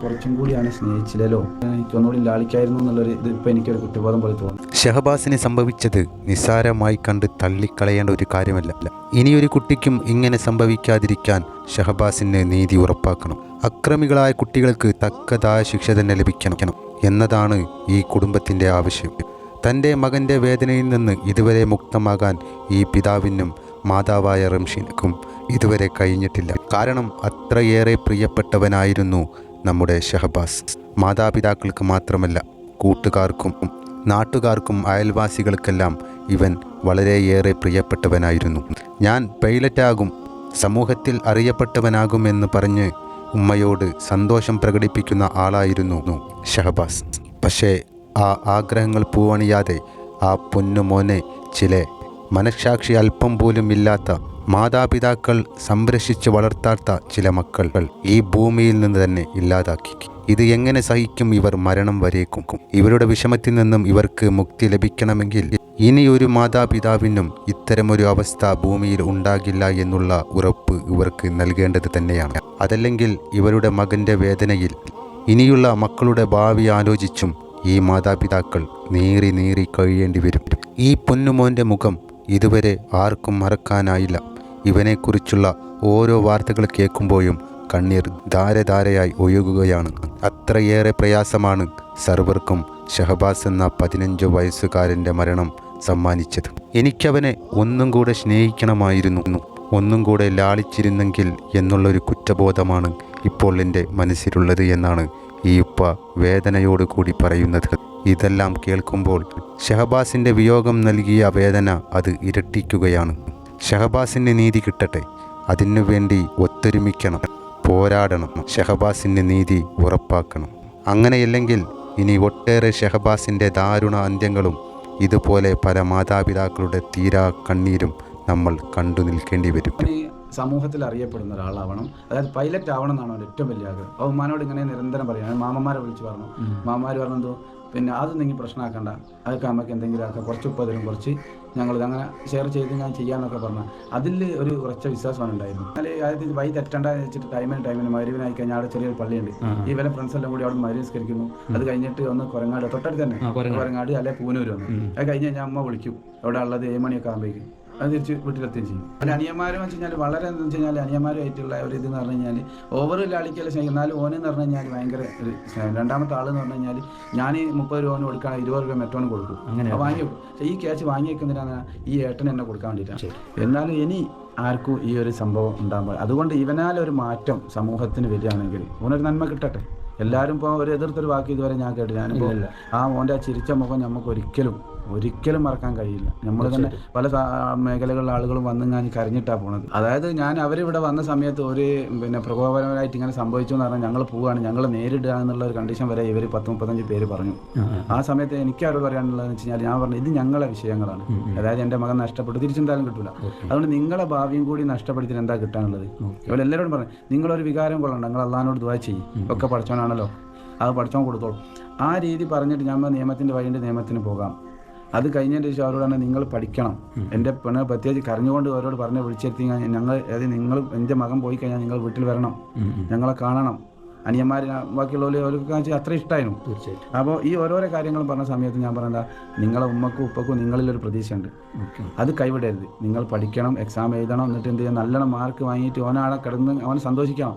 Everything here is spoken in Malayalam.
കുറച്ചും കൂടിയാണ് സ്നേഹിച്ചില്ലല്ലോ, എനിക്കൊന്നുകൂടി ലാളിക്കായിരുന്നു എന്നുള്ളൊരു ഇത് ഇപ്പം എനിക്കൊരു കുറ്റബോധം പോലെ തോന്നുന്നു. ഷഹബാസിന് സംഭവിച്ചത് നിസ്സാരമായി കണ്ട് തള്ളിക്കളയേണ്ട ഒരു കാര്യമല്ല. ഇനിയൊരു കുട്ടിക്കും ഇങ്ങനെ സംഭവിക്കാതിരിക്കാൻ ഷഹബാസിന് നീതി ഉറപ്പാക്കണം. അക്രമികളായ കുട്ടികൾക്ക് തക്കതായ ശിക്ഷ തന്നെ ലഭിക്കണം എന്നതാണ് ഈ കുടുംബത്തിൻ്റെ ആവശ്യം. തൻ്റെ മകൻ്റെ വേദനയിൽ നിന്ന് ഇതുവരെ മുക്തമാകാൻ ഈ പിതാവിനും മാതാവായ റംഷീനക്കും ഇതുവരെ കഴിഞ്ഞിട്ടില്ല. കാരണം അത്രയേറെ പ്രിയപ്പെട്ടവനായിരുന്നു നമ്മുടെ ഷഹബാസ്. മാതാപിതാക്കൾക്ക് മാത്രമല്ല, കൂട്ടുകാർക്കും നാട്ടുകാർക്കും അയൽവാസികൾക്കെല്ലാം ഇവൻ വളരെയേറെ പ്രിയപ്പെട്ടവനായിരുന്നു. ഞാൻ പൈലറ്റാകും, സമൂഹത്തിൽ അറിയപ്പെട്ടവനാകുമെന്ന് പറഞ്ഞ് ഉമ്മയോട് സന്തോഷം പ്രകടിപ്പിക്കുന്ന ആളായിരുന്നു ഷഹബാസ്. പക്ഷേ ആ ആഗ്രഹങ്ങൾ പൂവണിയാതെ ആ പൊന്നുമോനെ ചില മനഃസാക്ഷി അല്പം പോലും ഇല്ലാത്ത മാതാപിതാക്കൾ സംരക്ഷിച്ച് വളർത്താത്ത ചില മക്കൾ ഈ ഭൂമിയിൽ നിന്ന് തന്നെ ഇല്ലാതാക്കി. ഇത് എങ്ങനെ സഹിക്കും ഇവർ മരണം വരേക്കും? ഇവരുടെ വിഷമത്തിൽ നിന്നും ഇവർക്ക് മുക്തി ലഭിക്കണമെങ്കിൽ ഇനിയൊരു മാതാപിതാവിനും ഇത്തരമൊരു അവസ്ഥ ഭൂമിയിൽ ഉണ്ടാകില്ല എന്നുള്ള ഉറപ്പ് ഇവർക്ക് നൽകേണ്ടത് തന്നെയാണ്. അതല്ലെങ്കിൽ ഇവരുടെ മകൻ്റെ വേദനയിൽ ഇനിയുള്ള മക്കളുടെ ഭാവി ആലോചിച്ചും ഈ മാതാപിതാക്കൾ നീറി കഴിയേണ്ടി വരും. ഈ പൊന്നുമോൻ്റെ മുഖം ഇതുവരെ ആർക്കും മറക്കാനായില്ല. ഇവനെക്കുറിച്ചുള്ള ഓരോ വാർത്തകൾ കേൾക്കുമ്പോഴും കണ്ണീർ ധാരധാരയായി ഒഴുകുകയാണ്. അത്രയേറെ പ്രയാസമാണ് സർവർക്കും ഷഹബാസ് എന്ന 15 വയസ്സുകാരൻ്റെ മരണം സമ്മാനിച്ചത്. എനിക്കവനെ ഒന്നും കൂടെ സ്നേഹിക്കണമായിരുന്നു, ഒന്നും കൂടെ ലാളിച്ചിരുന്നെങ്കിൽ എന്നുള്ളൊരു കുറ്റബോധമാണ് ഇപ്പോൾ എൻ്റെ മനസ്സിലുള്ളത് എന്നാണ് ഈ ഉപ്പ വേദനയോട് കൂടി പറയുന്നത്. ഇതെല്ലാം കേൾക്കുമ്പോൾ ഷഹബാസിൻ്റെ വിയോഗം നൽകിയ വേദന അത് ഇരട്ടിക്കുകയാണ്. ഷഹബാസിന് നീതി കിട്ടട്ടെ, അതിനു വേണ്ടി ഒത്തൊരുമിക്കണം, പോരാടണം, ഷഹബാസിന് നീതി ഉറപ്പാക്കണം. അങ്ങനെയല്ലെങ്കിൽ ഇനി ഒട്ടേറെ ഷഹബാസിൻ്റെ ദാരുണ അന്ത്യങ്ങളും ഇതുപോലെ പല മാതാപിതാക്കളുടെ തീരാ കണ്ണീരും നമ്മൾ കണ്ടു നിൽക്കേണ്ടി വരും. സമൂഹത്തിൽ അറിയപ്പെടുന്ന ഒരാളാവണം, അതായത് പൈലറ്റ് ആവണം എന്നാണ് അവൻ്റെ ഏറ്റവും വലിയ ആഗ്രഹം. അപ്പോൾ ഉമ്മാനോട് ഇങ്ങനെ നിരന്തരം പറയാം. മാമന്മാരെ വിളിച്ച് പറഞ്ഞു. മാമന്മാർ പറഞ്ഞെന്തോ പിന്നെ അതൊന്നെങ്കിൽ പ്രശ്നമാക്കണ്ട, അതൊക്കെ നമുക്ക് എന്തെങ്കിലും ആക്കാം, കുറച്ച് ഉപ്പ് തരും, കുറച്ച് ഞങ്ങളിത് അങ്ങനെ ഷെയർ ചെയ്ത് ഞാൻ ചെയ്യാമെന്നൊക്കെ പറഞ്ഞു. അതിൽ ഒരു ഉറച്ച വിശ്വാസമാണ് ഉണ്ടായിരുന്നു. അതായത് വൈ തെറ്റണ്ട വെച്ചിട്ട് ടൈമിന് മരുവിനായി കഴിഞ്ഞാൽ അവിടെ ചെറിയൊരു പള്ളിയുണ്ട്. ഈ വില ഫ്രണ്ട്സ് എല്ലാം കൂടി അവിടെ മരുവിസ്കരിക്കുന്നു. അത് കഴിഞ്ഞിട്ട് ഒന്ന് കുറങ്ങാട്, തൊട്ടടുത്ത് തന്നെ കുറങ്ങാട് അല്ലെ പൂനൂര് വന്നു. അത് കഴിഞ്ഞ് ഞാൻ അമ്മ വിളിക്കും, അവിടെ ഉള്ളത് 7 മണിയൊക്കെ ആകുമ്പോഴേക്കും അത് തിരിച്ച് വീട്ടിലെത്തുകയും ചെയ്യും. അതിൽ അനിയന്മാരെന്ന് വെച്ച് കഴിഞ്ഞാൽ വളരെ എന്താ വെച്ച് കഴിഞ്ഞാൽ അനിയന്മാരുമായിട്ടുള്ള ഒരു ഇതെന്ന് പറഞ്ഞു കഴിഞ്ഞാൽ ഓവർ ലാളിക്കല്ല സ്നേഹിക്കും. എന്നാലും ഓനെന്ന് പറഞ്ഞു കഴിഞ്ഞാൽ ഭയങ്കര ഒരു സ്നേഹം. രണ്ടാമത്തെ ആളെന്ന് പറഞ്ഞു കഴിഞ്ഞാൽ ഞാൻ 30 രൂപ കൊടുക്കുകയാണെങ്കിൽ 20 രൂപ മെറ്റോന് കൊടുക്കും. അങ്ങനെ വാങ്ങി വെക്കും. പക്ഷേ ഈ ക്യാഷ് വാങ്ങി വെക്കുന്നതിനാണ് ഈ ഏട്ടന് എന്നെ കൊടുക്കാൻ വേണ്ടിയിട്ടാണ്. എന്നാലും ഇനി ആർക്കും ഈ ഒരു സംഭവം ഉണ്ടാകുമ്പോൾ അതുകൊണ്ട് ഇവനാലൊരു മാറ്റം സമൂഹത്തിന് വരികയാണെങ്കിൽ ഓനൊരു നന്മ കിട്ടട്ടെ. എല്ലാവരും ഇപ്പോൾ ഒരു എതിർത്തൊരു വാക്ക് ഇതുവരെ ഞാൻ കേട്ടു. ഞാനിപ്പോൾ ഓൻ്റെ ആ ചിരിച്ച മുഖം നമുക്ക് ഒരിക്കലും മറക്കാൻ കഴിയില്ല. നമ്മൾ തന്നെ പല മേഖലകളിലെ ആളുകളും വന്ന് ഞാൻ കരഞ്ഞിട്ടാണ് പോണത്. അതായത് ഞാൻ അവരിവിടെ വന്ന സമയത്ത് ഒരു പ്രകോപനപരമായിട്ട് ഇങ്ങനെ സംഭവിച്ചു എന്ന് പറഞ്ഞാൽ ഞങ്ങൾ പോവുകയാണ്, ഞങ്ങൾ നേരിടുക എന്നുള്ള ഒരു കണ്ടീഷൻ വരെ ഇവർ 10-35 പേര് പറഞ്ഞു. ആ സമയത്ത് എനിക്ക് അവരോട് പറയാനുള്ളതെന്ന് വെച്ച് കഴിഞ്ഞാൽ ഞാൻ പറഞ്ഞു ഇത് ഞങ്ങളെ വിഷയങ്ങളാണ്. അതായത് എൻ്റെ മകൻ നഷ്ടപ്പെട്ടു, തിരിച്ചെന്തായാലും കിട്ടില്ല. അതുകൊണ്ട് നിങ്ങളെ ഭാവിയും കൂടി നഷ്ടപ്പെടുത്തിയിട്ട് എന്താ കിട്ടാനുള്ളത്? ഇവരെല്ലാവരോടും പറഞ്ഞു നിങ്ങളൊരു വികാരം കൊള്ളണ്ട, നിങ്ങൾ അള്ളാഹിനോട് ദുആ ചെയ്യും, ഒക്കെ പഠിച്ചവനാണല്ലോ, അത് പഠിച്ചവൻ കൊടുത്തോളൂ. ആ രീതി പറഞ്ഞിട്ട് ഞാൻ നിയമത്തിൻ്റെ വഴിൻ്റെ നിയമത്തിന് പോകാം. അത് കഴിഞ്ഞതിന് ശേഷം അവരോടാണ് നിങ്ങൾ പഠിക്കണം. എൻ്റെ പെണ്ണ് പ്രത്യേകിച്ച് കരഞ്ഞുകൊണ്ട് അവരോട് പറഞ്ഞ് വിളിച്ചെത്തി ഞങ്ങൾ അതായത് നിങ്ങൾ എൻ്റെ മകൻ പോയി കഴിഞ്ഞാൽ നിങ്ങൾ വീട്ടിൽ വരണം, ഞങ്ങളെ കാണണം. അനിയന്മാർ ബാക്കിയുള്ളവർക്ക് അത്ര ഇഷ്ടമായിരുന്നു. തീർച്ചയായിട്ടും. അപ്പോൾ ഈ ഓരോരോ കാര്യങ്ങളും പറഞ്ഞ സമയത്ത് ഞാൻ പറഞ്ഞാൽ നിങ്ങളെ ഉമ്മക്കും ഉപ്പക്കും നിങ്ങളിലൊരു പ്രതീക്ഷയുണ്ട്, അത് കൈവിടരുത്. നിങ്ങൾ പഠിക്കണം, എക്സാം എഴുതണം, എന്നിട്ട് എന്ത് ചെയ്യുക, നല്ലോണം മാർക്ക് വാങ്ങിയിട്ട് ഓനാളെ കിടന്ന് അവൻ സന്തോഷിക്കണം.